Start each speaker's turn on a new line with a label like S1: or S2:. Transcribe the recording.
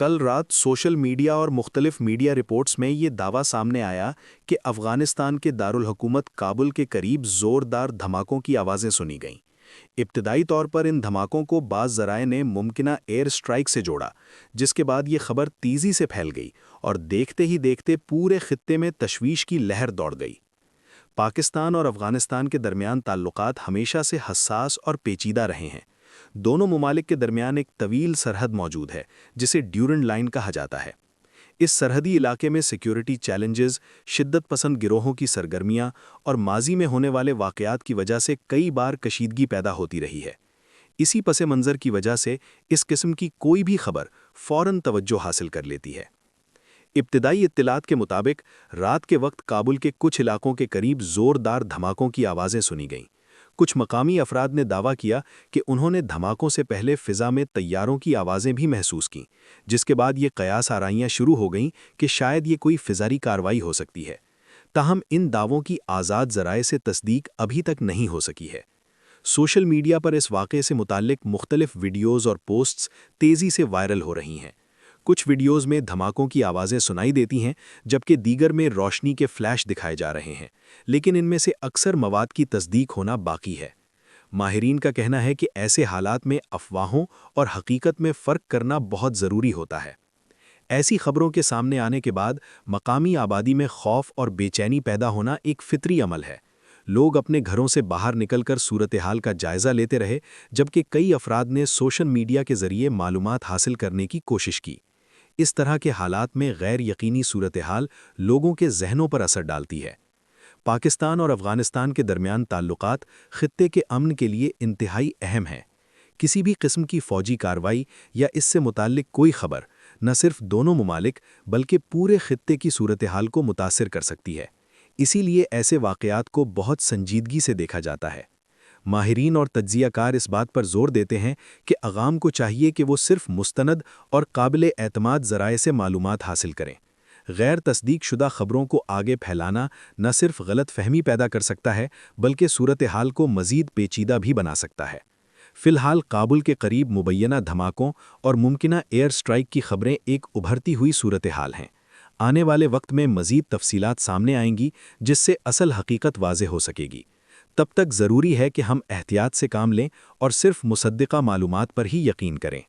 S1: کل رات social media اور مختلف میڈیا رپورٹس میں یہ دعویٰ سامنے آیا کہ افغانستان کے دارالحکومت کابل کے قریب زوردار دھماکوں کی آوازیں سنی گئیں۔ ابتدائی طور پر ان دھماکوں کو بعض ذرائع نے ممکنہ ایئر سٹرائک سے جوڑا، جس کے بعد یہ خبر تیزی سے پھیل گئی اور دیکھتے ہی دیکھتے پورے خطے میں تشویش کی لہر دوڑ گئی۔ پاکستان اور افغانستان کے درمیان تعلقات ہمیشہ سے حساس اور پیچیدہ رہے ہیں۔ دونوں ممالک کے درمیان ایک طویل سرحد موجود ہے جسے ڈیورنڈ لائن کہا جاتا ہے۔ اس سرحدی علاقے میں سیکیورٹی چیلنجز، شدت پسند گروہوں کی سرگرمیاں اور ماضی میں ہونے والے واقعات کی وجہ سے کئی بار کشیدگی پیدا ہوتی رہی ہے۔ اسی پس منظر کی وجہ سے اس قسم کی کوئی بھی خبر فوراً توجہ حاصل کر لیتی ہے۔ ابتدائی اطلاعات کے مطابق رات کے وقت کابل کے کچھ علاقوں کے قریب زوردار دھماکوں کی آوازیں سنی گئیں۔ کچھ مقامی افراد نے دعویٰ کیا کہ انہوں نے دھماکوں سے پہلے فضا میں طیاروں کی آوازیں بھی محسوس کیں، جس کے بعد یہ قیاس آرائیاں شروع ہو گئیں کہ شاید یہ کوئی فضائی کارروائی ہو سکتی ہے۔ تاہم ان دعووں کی آزاد ذرائع سے تصدیق ابھی تک نہیں ہو سکی ہے۔ سوشل میڈیا پر اس واقعے سے متعلق مختلف ویڈیوز اور پوسٹس تیزی سے وائرل ہو رہی ہیں۔ کچھ ویڈیوز میں دھماکوں کی آوازیں سنائی دیتی ہیں، جبکہ دیگر میں روشنی کے فلیش دکھائے جا رہے ہیں، لیکن ان میں سے اکثر مواد کی تصدیق ہونا باقی ہے۔ ماہرین کا کہنا ہے کہ ایسے حالات میں افواہوں اور حقیقت میں فرق کرنا بہت ضروری ہوتا ہے۔ ایسی خبروں کے سامنے آنے کے بعد مقامی آبادی میں خوف اور بے چینی پیدا ہونا ایک فطری عمل ہے۔ لوگ اپنے گھروں سے باہر نکل کر صورتحال کا جائزہ لیتے رہے، جبکہ کئی افراد نے سوشل میڈیا کے ذریعے معلومات حاصل کرنے کی کوشش کی۔ اس طرح کے حالات میں غیر یقینی صورتحال لوگوں کے ذہنوں پر اثر ڈالتی ہے۔ پاکستان اور افغانستان کے درمیان تعلقات خطے کے امن کے لیے انتہائی اہم ہیں۔ کسی بھی قسم کی فوجی کارروائی یا اس سے متعلق کوئی خبر نہ صرف دونوں ممالک بلکہ پورے خطے کی صورتحال کو متاثر کر سکتی ہے۔ اسی لیے ایسے واقعات کو بہت سنجیدگی سے دیکھا جاتا ہے۔ ماہرین اور تجزیہ کار اس بات پر زور دیتے ہیں کہ عوام کو چاہیے کہ وہ صرف مستند اور قابل اعتماد ذرائع سے معلومات حاصل کریں۔ غیر تصدیق شدہ خبروں کو آگے پھیلانا نہ صرف غلط فہمی پیدا کر سکتا ہے بلکہ صورتحال کو مزید پیچیدہ بھی بنا سکتا ہے۔ فی الحال کابل کے قریب مبینہ دھماکوں اور ممکنہ ایئر سٹرائک کی خبریں ایک ابھرتی ہوئی صورتحال ہیں۔ آنے والے وقت میں مزید تفصیلات سامنے آئیں گی جس سے اصل حقیقت واضح ہو سکے گی۔ تب تک ضروری ہے کہ ہم احتیاط سے کام لیں اور صرف مصدقہ معلومات پر ہی یقین کریں۔